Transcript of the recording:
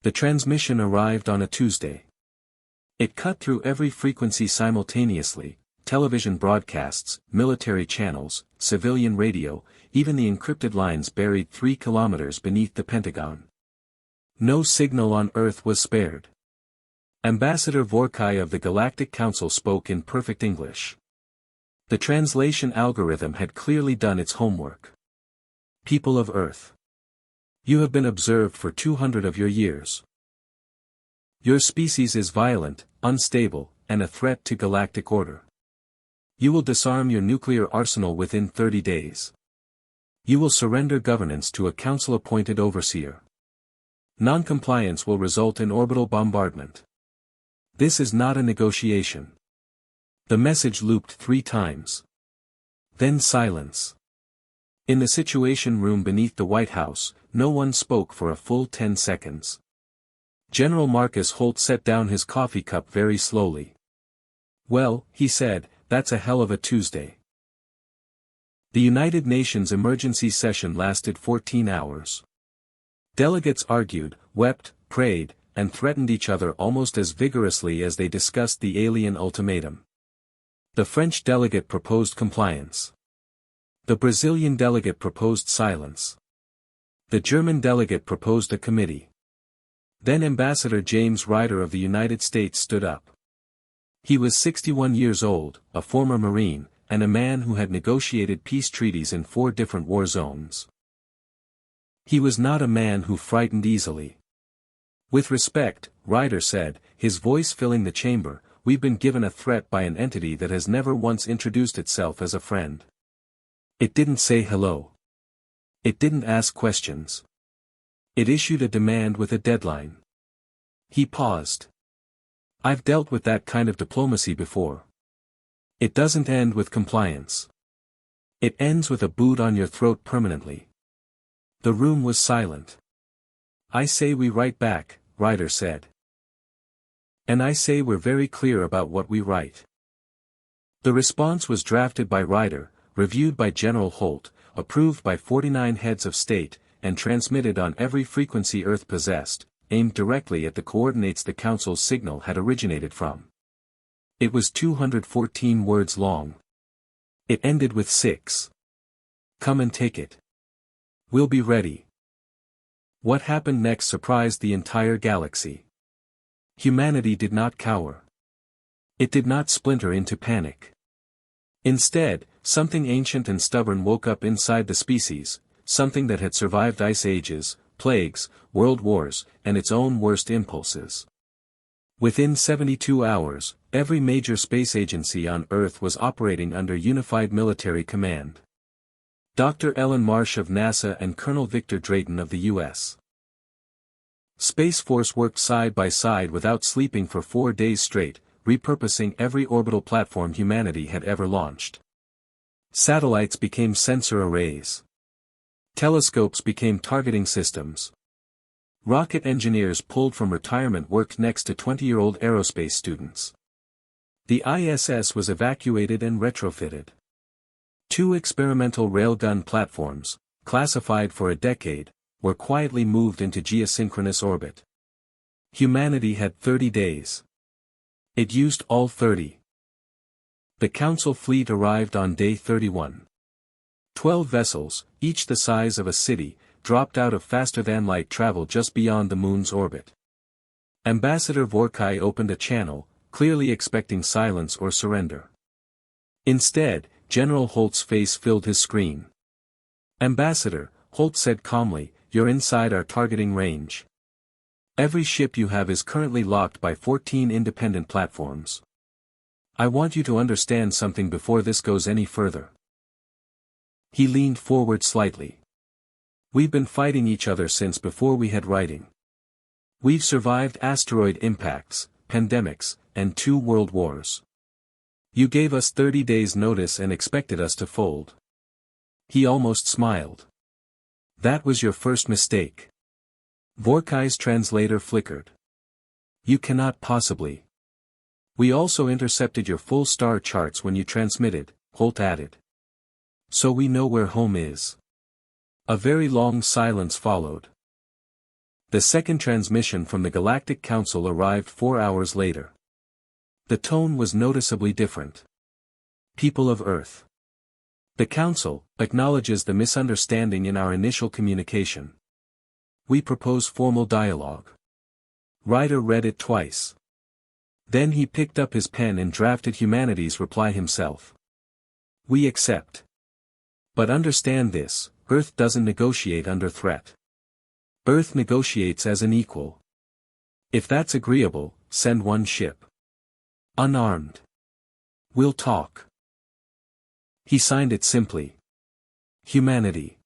The transmission arrived on a Tuesday. It cut through every frequency simultaneously: television broadcasts, military channels, civilian radio, even the encrypted lines buried 3 kilometers beneath the Pentagon. No signal on Earth was spared. Ambassador Vorkai of the Galactic Council spoke in perfect English. The translation algorithm had clearly done its homework. People of Earth, you have been observed for 200 of your years. Your species is violent, unstable, and a threat to galactic order. You will disarm your nuclear arsenal within 30 days. You will surrender governance to a council-appointed overseer. Non-compliance will result in orbital bombardment. This is not a negotiation. The message looped 3 times. Then silence. In the Situation Room beneath the White House, no one spoke for a full 10 seconds. General Marcus Holt set down his coffee cup very slowly. "Well," he said, "that's a hell of a Tuesday." The United Nations emergency session lasted 14 hours. Delegates argued, wept, prayed, and threatened each other almost as vigorously as they discussed the alien ultimatum. The French delegate proposed compliance. The Brazilian delegate proposed silence. The German delegate proposed a committee. Then Ambassador James Ryder of the United States stood up. He was 61 years old, a former Marine, and a man who had negotiated peace treaties in 4 different war zones. He was not a man who frightened easily. "With respect," Ryder said, his voice filling the chamber, "we've been given a threat by an entity that has never once introduced itself as a friend. It didn't say hello. It didn't ask questions. It issued a demand with a deadline." He paused. "I've dealt with that kind of diplomacy before. It doesn't end with compliance. It ends with a boot on your throat permanently." The room was silent. "I say we write back," Ryder said. "And I say we're very clear about what we write." The response was drafted by Ryder, reviewed by General Holt, approved by 49 heads of state, and transmitted on every frequency Earth possessed, aimed directly at the coordinates the Council's signal had originated from. It was 214 words long. It ended with 6. "Come and take it. We'll be ready." What happened next surprised the entire galaxy. Humanity did not cower. It did not splinter into panic. Instead, something ancient and stubborn woke up inside the species, something that had survived ice ages, plagues, world wars, and its own worst impulses. Within 72 hours, every major space agency on Earth was operating under unified military command. Dr. Ellen Marsh of NASA and Colonel Victor Drayton of the U.S. Space Force worked side by side without sleeping for 4 days straight, repurposing every orbital platform humanity had ever launched. Satellites became sensor arrays. Telescopes became targeting systems. Rocket engineers pulled from retirement worked next to 20-year-old aerospace students. The ISS was evacuated and retrofitted. 2 experimental railgun platforms, classified for a decade, were quietly moved into geosynchronous orbit. Humanity had 30 days. It used all 30. The Council fleet arrived on day 31. 12 vessels, each the size of a city, dropped out of faster-than-light travel just beyond the Moon's orbit. Ambassador Vorkai opened a channel, clearly expecting silence or surrender. Instead, General Holt's face filled his screen. "Ambassador," Holt said calmly, "you're inside our targeting range. Every ship you have is currently locked by 14 independent platforms. I want you to understand something before this goes any further." He leaned forward slightly. "We've been fighting each other since before we had writing. We've survived asteroid impacts, pandemics, and 2 world wars. You gave us 30 days notice and expected us to fold." He almost smiled. "That was your first mistake." Vorkai's translator flickered. "You cannot possibly." "We also intercepted your full star charts when you transmitted," Holt added. "So we know where home is." A very long silence followed. The second transmission from the Galactic Council arrived 4 hours later. The tone was noticeably different. People of Earth. The Council acknowledges the misunderstanding in our initial communication. We propose formal dialogue. Ryder read it twice. Then he picked up his pen and drafted humanity's reply himself. We accept. But understand this, Earth doesn't negotiate under threat. Earth negotiates as an equal. If that's agreeable, send one ship. Unarmed. We'll talk. He signed it simply. Humanity.